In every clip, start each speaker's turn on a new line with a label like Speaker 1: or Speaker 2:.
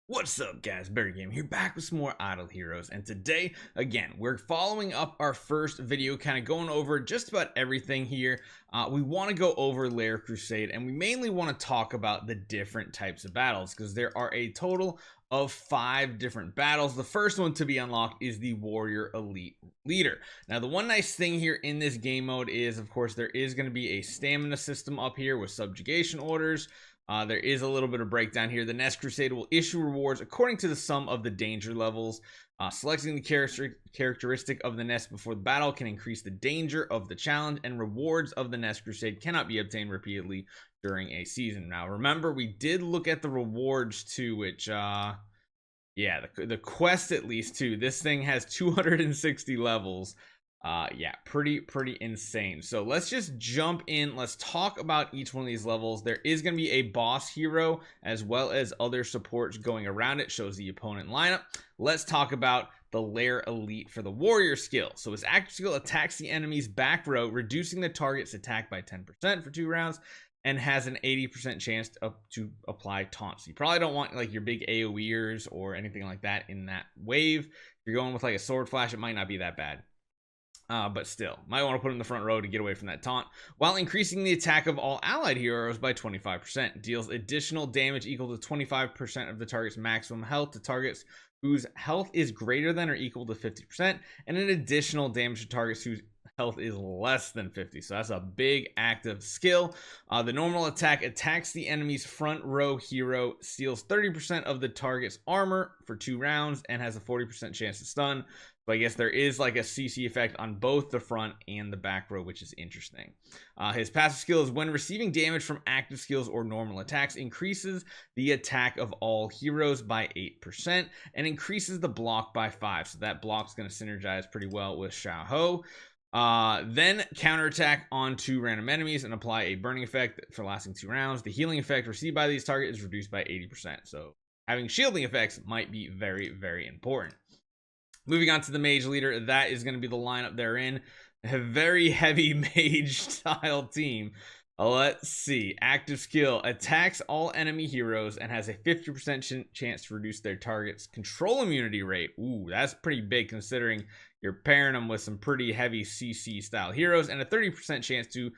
Speaker 1: What's up, guys? Better Game here, back with some more Idle Heroes, and today, again, we're following up our first video, kind of going over just about everything here. We want to go over Lair Crusade, and we mainly want to talk about the different types of battles, because there are a total of 5 different battles. The first one to be unlocked is the Warrior Elite Leader. Now, the one nice thing here in this game mode is, of course, there is going to be a stamina system up here with subjugation orders. There is a little bit of breakdown here. The Nest Crusade will issue rewards according to the sum of the danger levels. Selecting the characteristic of the nest before the battle can increase the danger of the challenge, and rewards of the Nest Crusade cannot be obtained repeatedly during a season. Now, remember, we did look at the rewards too, which, yeah, the quest at least too. This thing has 260 levels. Yeah, pretty insane. So let's just jump in. Let's talk about each one of these levels. There is going to be a boss hero as well as other supports going around it. Shows the opponent lineup. Let's talk about the Lair Elite for the warrior skill. So his active skill attacks the enemy's back row, reducing the target's attack by 10% for 2 rounds, and has an 80% chance to apply taunts. You probably don't want like your big AoEers or anything like that in that wave. If you're going with like a sword flash, it might not be that bad. But still, might want to put it in the front row to get away from that taunt, while increasing the attack of all allied heroes by 25%. Deals additional damage equal to 25% of the target's maximum health to targets whose health is greater than or equal to 50%, and an additional damage to targets whose health is less than 50. So that's a big active skill. The normal attack attacks the enemy's front row hero, steals 30% of the target's armor for 2 rounds, and has a 40% chance to stun. So I guess there is like a CC effect on both the front and the back row, which is interesting. His passive skill is when receiving damage from active skills or normal attacks, increases the attack of all heroes by 8% and increases the block by 5. So that block's going to synergize pretty well with Xiao Ho. Then counterattack on 2 random enemies and apply a burning effect for lasting 2 rounds. The healing effect received by these targets is reduced by 80%. So having shielding effects might be very important. Moving on to the mage leader, that is going to be the lineup they're in. A very heavy mage style team. Let's see. Active skill attacks all enemy heroes and has a 50% chance to reduce their target's control immunity rate. Ooh, that's pretty big considering you're pairing them with some pretty heavy CC style heroes, and a 30% chance to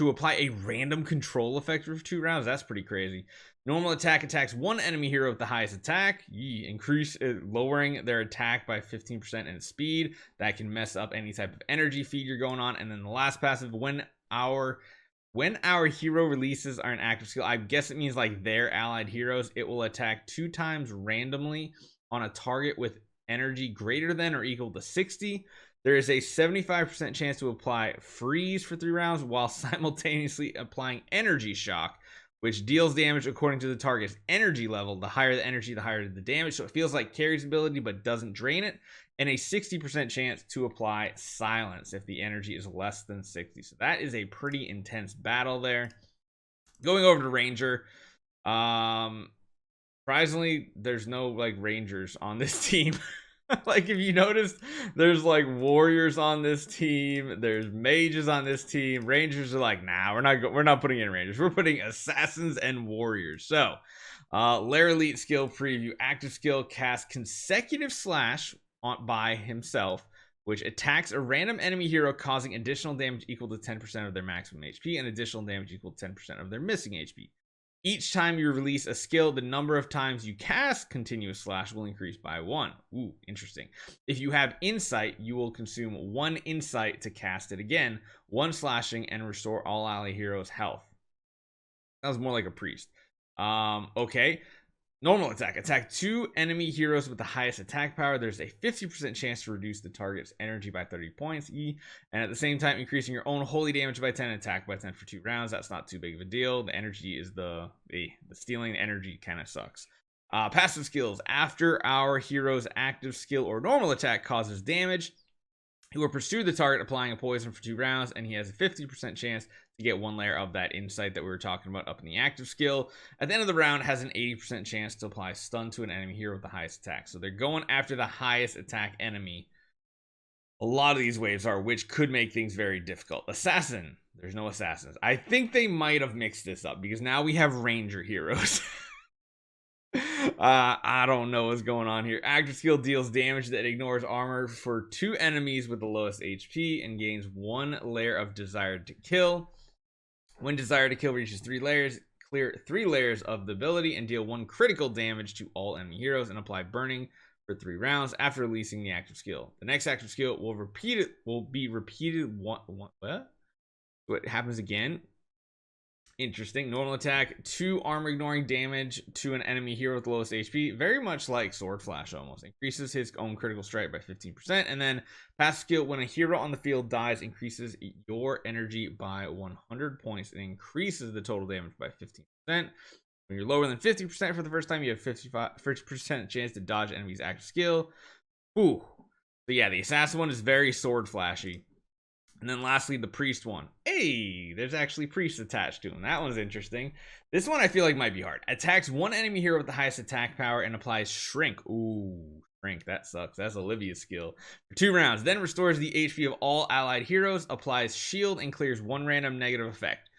Speaker 1: apply a random control effect for 2 rounds. That's pretty crazy. Normal attack attacks 1 enemy hero with the highest attack, lowering their attack by 15% in speed. That can mess up any type of energy feed you're going on. And then the last passive, when our hero releases an active skill, I guess it means like their allied heroes, it will attack 2 times randomly on a target with energy greater than or equal to 60. There is a 75% chance to apply freeze for 3 rounds while simultaneously applying energy shock, which deals damage according to the target's energy level. The higher the energy, the higher the damage. So it feels like carries ability but doesn't drain it. And a 60% chance to apply silence if the energy is less than 60. So that is a pretty intense battle there. Going over to Ranger. Surprisingly, there's no like Rangers on this team. Like, if you notice, there's like warriors on this team, there's mages on this team. Rangers are like, nah, we're not putting in Rangers, we're putting assassins and warriors. So Lair Elite skill preview. Active skill casts consecutive slash by himself, which attacks a random enemy hero, causing additional damage equal to 10% of their maximum HP and additional damage equal to 10% of their missing HP. Each time you release a skill, the number of times you cast continuous slash will increase by 1. Ooh, interesting. If you have insight, you will consume 1 insight to cast it again, 1 slashing, and restore all ally heroes' health. That was more like a priest. Okay. Normal attack. Attack 2 enemy heroes with the highest attack power. There's a 50% chance to reduce the target's energy by 30 points. And at the same time, increasing your own holy damage by 10, attack by 10 for 2 rounds. That's not too big of a deal. The energy is the stealing energy kind of sucks. Passive skills. After our hero's active skill or normal attack causes damage, He will pursue the target, applying a poison for 2 rounds, and he has a 50% chance to get 1 layer of that insight that we were talking about up in the active skill. At the end of the round, has an 80% chance to apply stun to an enemy hero with the highest attack. So they're going after the highest attack enemy. A lot of these waves are, which could make things very difficult. Assassin. There's no assassins. I think they might have mixed this up because now we have ranger heroes. I don't know what's going on here. Active skill deals damage that ignores armor for 2 enemies with the lowest HP and gains 1 layer of desired to kill. When desired to kill reaches 3 layers, clear 3 layers of the ability and deal 1 critical damage to all enemy heroes and apply burning for 3 rounds after releasing the active skill. The next active skill will be repeated what happens again. Interesting. Normal attack, 2 armor ignoring damage to an enemy hero with the lowest HP. Very much like Sword Flash almost. Increases his own critical strike by 15%. And then passive skill, when a hero on the field dies, increases your energy by 100 points and increases the total damage by 15%. When you're lower than 50% for the first time, you have 50% chance to dodge enemy's active skill. Ooh. But yeah, the assassin one is very sword flashy. And then lastly, the priest one. Hey, there's actually priests attached to him. That one's interesting. This one I feel like might be hard. Attacks 1 enemy hero with the highest attack power and applies shrink. Ooh, shrink. That sucks. That's Olivia's skill. For 2 rounds. Then restores the HP of all allied heroes, applies shield, and clears 1 random negative effect.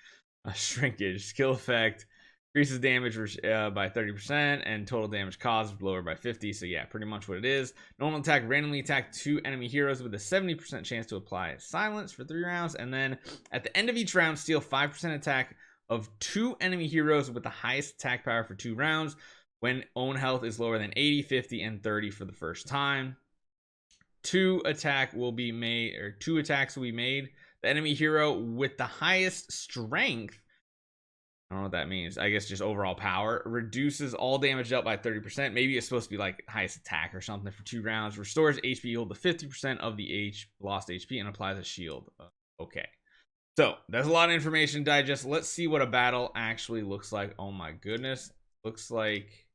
Speaker 1: A shrinkage. Skill effect. Increases damage by 30% and total damage caused lower by 50. So yeah, pretty much what it is. Normal attack, randomly attack 2 enemy heroes with a 70% chance to apply silence for 3 rounds. And then at the end of each round, steal 5% attack of 2 enemy heroes with the highest attack power for 2 rounds when own health is lower than 80, 50, and 30 for the first time. 2 attacks will be made. The enemy hero with the highest strength, I don't know what that means. I guess just overall power. Reduces all damage dealt by 30%. Maybe it's supposed to be like highest attack or something for 2 rounds. Restores HP equal to 50% of the lost HP and applies a shield. Okay. So, that's a lot of information to digest. Let's see what a battle actually looks like. Oh my goodness. Looks like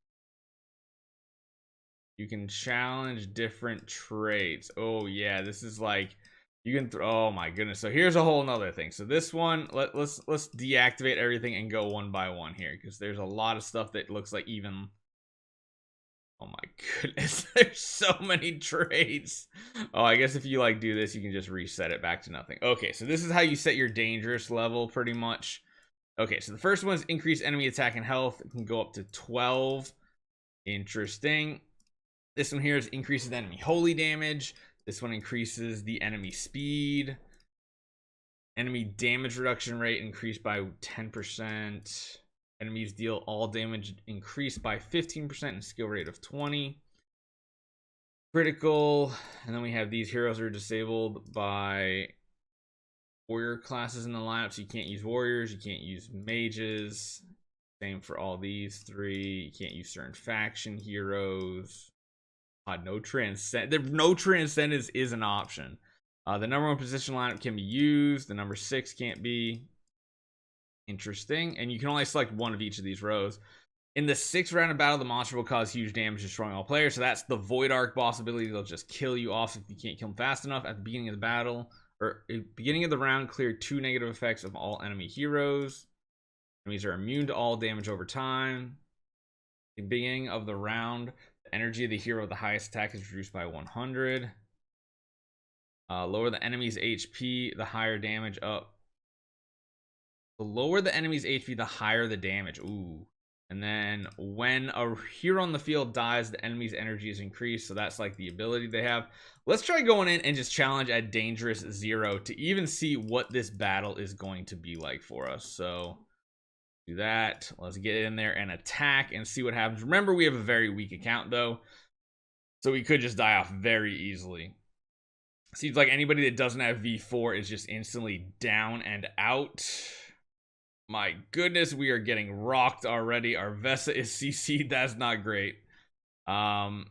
Speaker 1: you can challenge different traits. Oh yeah, this is like you can oh my goodness. So here's a whole nother thing. So this one, let's deactivate everything and go one by one here, because there's a lot of stuff that looks like even. Oh my goodness, there's so many traits. Oh, I guess if you like do this, you can just reset it back to nothing. Okay, so this is how you set your dangerous level pretty much. Okay, so the first one is increase enemy attack and health. It can go up to 12. Interesting. This one here is increases enemy holy damage. This one increases the enemy speed. Enemy damage reduction rate increased by 10%. Enemies deal all damage increased by 15% and skill rate of 20. Critical. And then we have these heroes are disabled by warrior classes in the lineup. So you can't use warriors. You can't use mages. Same for all these 3. You can't use certain faction heroes. No transcendence is an option. The number 1 position lineup can be used. The number 6 can't be. Interesting. And you can only select one of each of these rows. In the 6th round of battle, the monster will cause huge damage, destroying all players. So that's the Void Arc boss ability. They'll just kill you off if you can't kill them fast enough. At the beginning of the battle, or beginning of the round, clear 2 negative effects of all enemy heroes. Enemies are immune to all damage over time. At the beginning of the round, the energy of the hero with the highest attack is reduced by 100. Lower the enemy's HP, the higher damage up. The lower the enemy's HP, the higher the damage. Ooh. And then when a hero on the field dies, the enemy's energy is increased. So that's like the ability they have. Let's try going in and just challenge at dangerous 0 to even see what this battle is going to be like for us. So do that. Let's get in there and attack and see what happens. Remember, we have a very weak account though, so we could just die off very easily. Seems like anybody that doesn't have V4 is just instantly down and out. My goodness, we are getting rocked already. Our Vesa is CC'd. That's not great. Oh,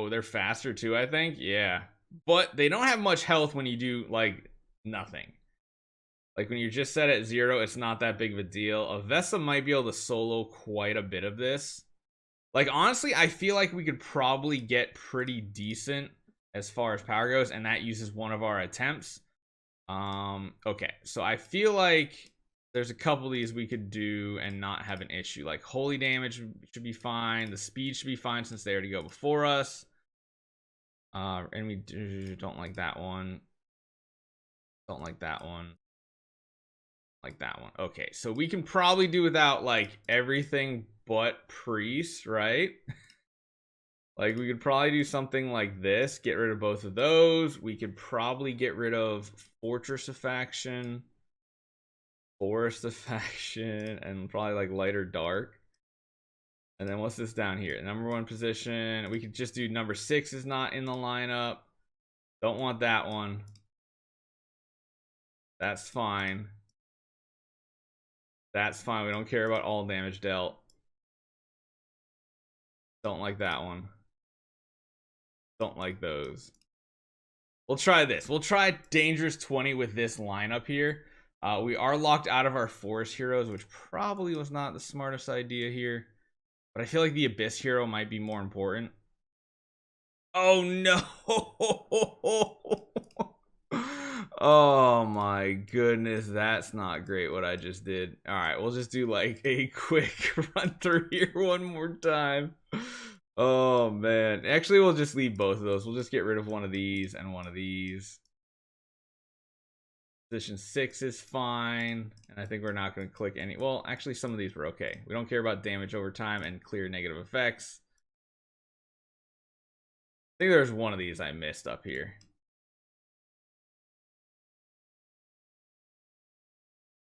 Speaker 1: they're faster too, I think. Yeah. But they don't have much health when you do, like, nothing. Like, when you're just set at 0, it's not that big of a deal. A Vesa might be able to solo quite a bit of this. Like, honestly, I feel like we could probably get pretty decent as far as power goes, and that uses one of our attempts. Okay, so I feel like there's a couple of these we could do and not have an issue. Like, holy damage should be fine. The speed should be fine since they already go before us. And we don't like that one. Don't like that one. Like that one. Okay, so we can probably do without like everything but priest, right? Like, we could probably do something like this, get rid of both of those. We could probably get rid of fortress of faction, forest of faction, and probably like lighter dark. And then what's this down here? Number 1 position. We could just do number 6 is not in the lineup. Don't want that one. That's fine. That's fine. We don't care about all damage dealt. Don't like that one. Don't like those. We'll try this. We'll try dangerous 20 with this lineup here. We are locked out of our forest heroes, which probably was not the smartest idea here. But I feel like the abyss hero might be more important. Oh no. Oh my goodness, that's not great what I just did. All right, we'll just do like a quick run through here one more time. Oh man, actually we'll just leave both of those. We'll just get rid of one of these and one of these. Position 6 is fine, and I think we're not going to click any. Well, actually some of these were okay. We don't care about damage over time and clear negative effects. I think there's one of these I missed up here.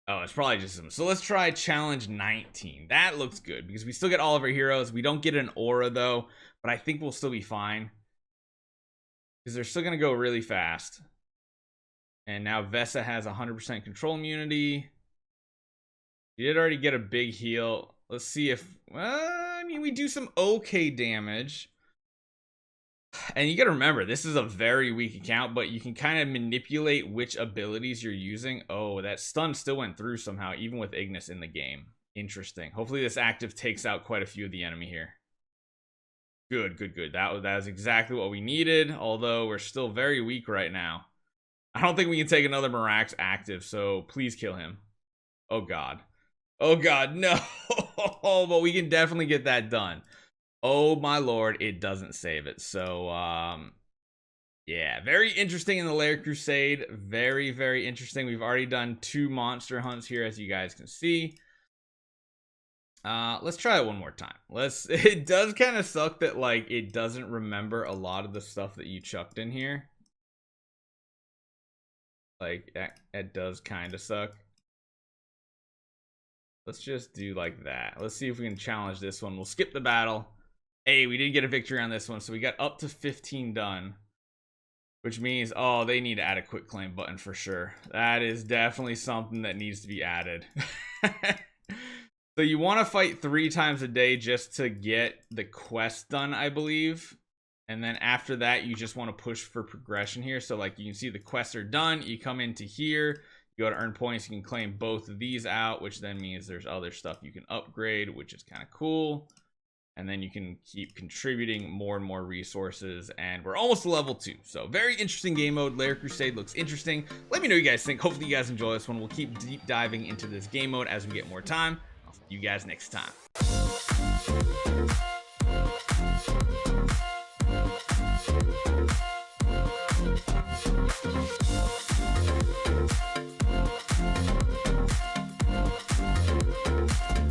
Speaker 1: Oh, it's probably just some. So let's try challenge 19. That looks good because we still get all of our heroes. We don't get an aura though, but I think we'll still be fine because they're still going to go really fast. And now Vesa has 100% control immunity. He did already get a big heal. Let's see if, I mean, we do some okay damage. And you got to remember, this is a very weak account, but you can kind of manipulate which abilities you're using. Oh, that stun still went through somehow, even with Ignis in the game. Interesting. Hopefully this active takes out quite a few of the enemy here. Good, good, good. That was exactly what we needed, although we're still very weak right now. I don't think we can take another Mirax active, so please kill him. Oh, God. Oh, God, no. But we can definitely get that done. Oh my lord, it doesn't save it. So yeah, very interesting in the Lair Crusade. Very, very interesting. We've already done 2 monster hunts here, as you guys can see. Let's try it one more time. It does kind of suck that like it doesn't remember a lot of the stuff that you chucked in here. Like that does kind of suck. Let's just do like that. Let's see if we can challenge this one. We'll skip the battle. Hey, we did get a victory on this one, so we got up to 15 done, which means, oh, they need to add a quick claim button for sure. That is definitely something that needs to be added. So you want to fight 3 times a day just to get the quest done, I believe. And then after that, you just want to push for progression here. So like you can see the quests are done. You come into here, you go to earn points. You can claim both of these out, which then means there's other stuff you can upgrade, which is kind of cool. And then you can keep contributing more and more resources, and we're almost to level 2. So very interesting game mode. Lair Crusade looks interesting. Let me know what you guys think. Hopefully you guys enjoy this one. We'll keep deep diving into this game mode as we get more time. I'll see you guys next time.